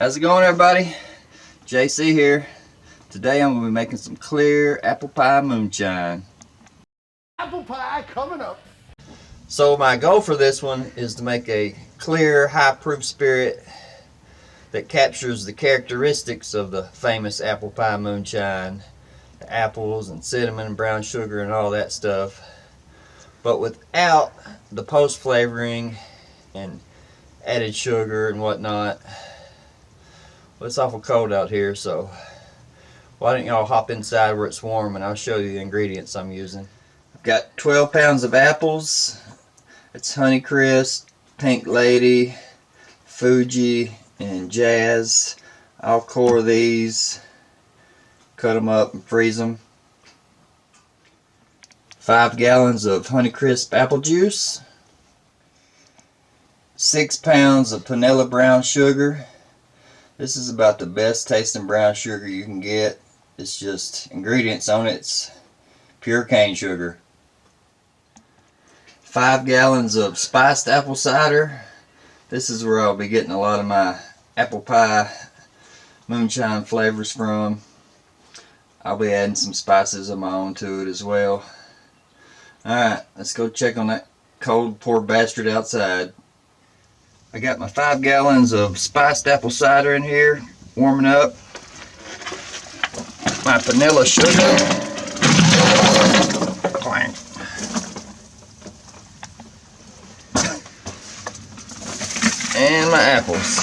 How's it going, everybody? JC here. Today I'm going to be making some clear apple pie moonshine. Apple pie coming up. So my goal for this one is to make a clear, high-proof spirit that captures the characteristics of the famous apple pie moonshine. The apples and cinnamon and brown sugar and all that stuff. But without the post-flavoring and added sugar and whatnot. Well, it's awful cold out here, so why don't y'all hop inside where it's warm and I'll show you the ingredients I'm using. I've got 12 pounds of apples. It's Honeycrisp, Pink Lady, Fuji, and Jazz. I'll core these, cut them up and freeze them. 5 gallons of Honeycrisp apple juice. 6 pounds of vanilla brown sugar. This is about the best tasting brown sugar you can get. It's just ingredients on it. It's pure cane sugar. 5 gallons of spiced apple cider. This is where I'll be getting a lot of my apple pie moonshine flavors from. I'll be adding some spices of my own to it as well. Alright, let's go check on that cold poor bastard outside. I got my 5 gallons of spiced apple cider in here, warming up. My vanilla sugar. Clank. And my apples.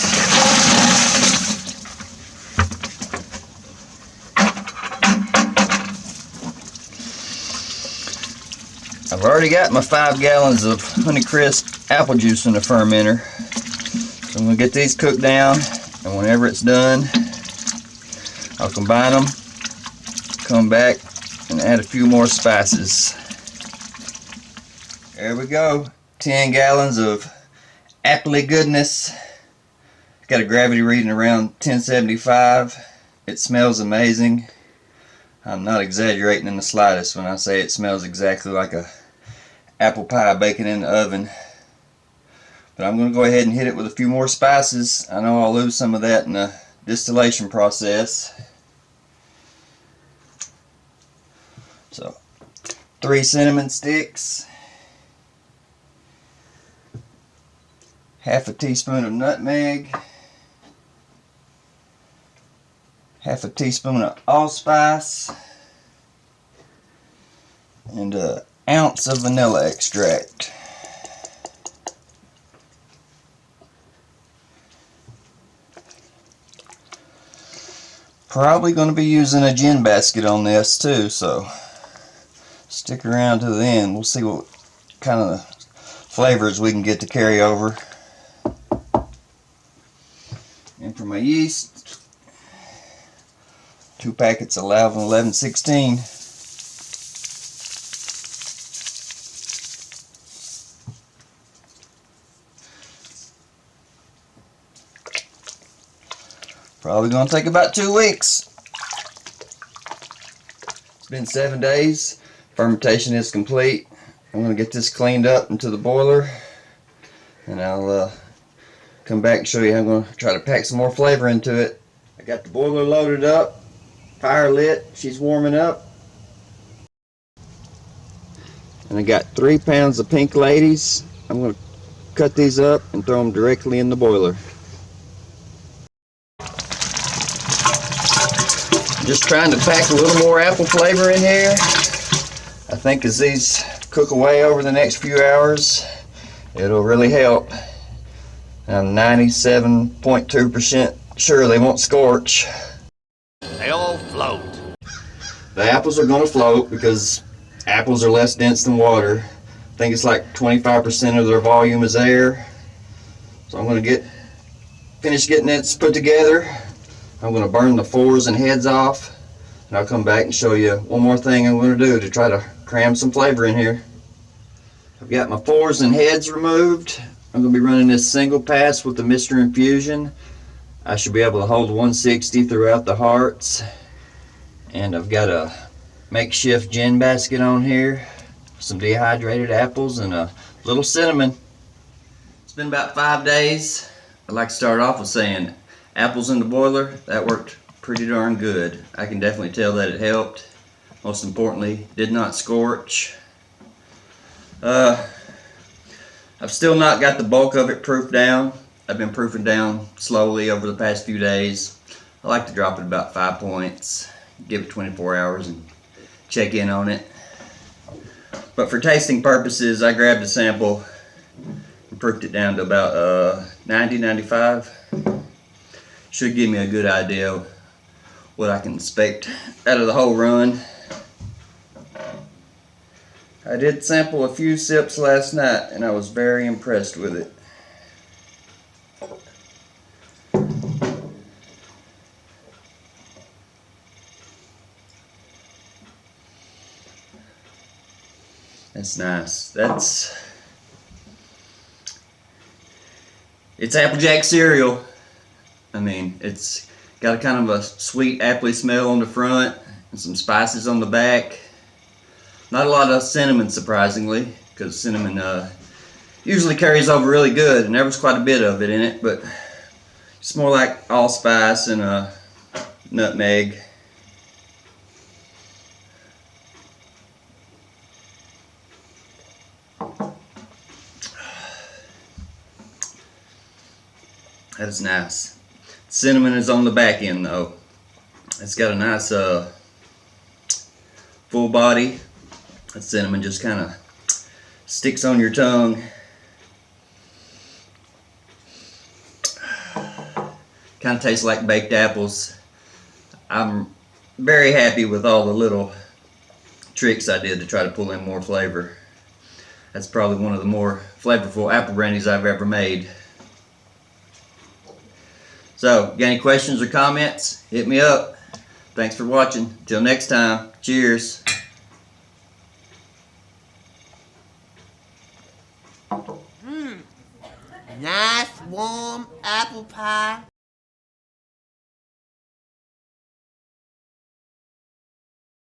I've already got my 5 gallons of Honeycrisp apple juice in the fermenter. So I'm going to get these cooked down, and whenever it's done, I'll combine them, come back, and add a few more spices. There we go. 10 gallons of appley goodness. Got a gravity reading around 1075. It smells amazing. I'm not exaggerating in the slightest when I say it smells exactly like a apple pie baking in the oven. But I'm going to go ahead and hit it with a few more spices. I know I'll lose some of that in the distillation process. So, 3 cinnamon sticks, half a teaspoon of nutmeg, half a teaspoon of allspice, and an ounce of vanilla extract. Probably going to be using a gin basket on this too, so stick around to the end. We'll see what kind of flavors we can get to carry over. And for my yeast, 2 packets of Lalvin 1116. Probably going to take about 2 weeks. It's been 7 days. Fermentation is complete. I'm going to get this cleaned up into the boiler, and I'll come back and show you how I'm going to try to pack some more flavor into it. I got the boiler loaded up, fire lit, she's warming up. And I got 3 pounds of Pink Ladies. I'm going to cut these up and throw them directly in the boiler. Just trying to pack a little more apple flavor in here. I think as these cook away over the next few hours, it'll really help. I'm 97.2% sure they won't scorch. They all float. The apples are going to float because apples are less dense than water. I think it's like 25% of their volume is air. So I'm going to finish getting this put together. I'm going to burn the forks and heads off, and I'll come back and show you one more thing I'm going to do to try to cram some flavor in here. I've got my forks and heads removed. I'm going to be running this single pass with the Mr. Infusion. I should be able to hold 160 throughout the hearts. And I've got a makeshift gin basket on here, some dehydrated apples, and a little cinnamon. It's been about 5 days. I'd like to start off with saying Apples in the boiler, that worked pretty darn good. I can definitely tell that it helped. Most importantly, did not scorch. I've still not got the bulk of it proofed down. I've been proofing down slowly over the past few days. I like to drop it about 5 points, give it 24 hours and check in on it. But for tasting purposes, I grabbed a sample and proofed it down to about 90, 95. Should give me a good idea of what I can expect out of the whole run. I did sample a few sips last night and I was very impressed with it. That's nice. It's Applejack cereal. I mean, it's got a kind of a sweet appley smell on the front and some spices on the back. Not a lot of cinnamon, surprisingly, because cinnamon usually carries over really good, and there was quite a bit of it in it, but it's more like allspice and nutmeg. That is nice. Cinnamon is on the back end though. It's got a nice full body. That cinnamon just kind of sticks on your tongue. Kind of tastes like baked apples. I'm very happy with all the little tricks I did to try to pull in more flavor. That's probably one of the more flavorful apple brandies I've ever made. So, got any questions or comments? Hit me up. Thanks for watching. Till next time, cheers. Nice warm apple pie.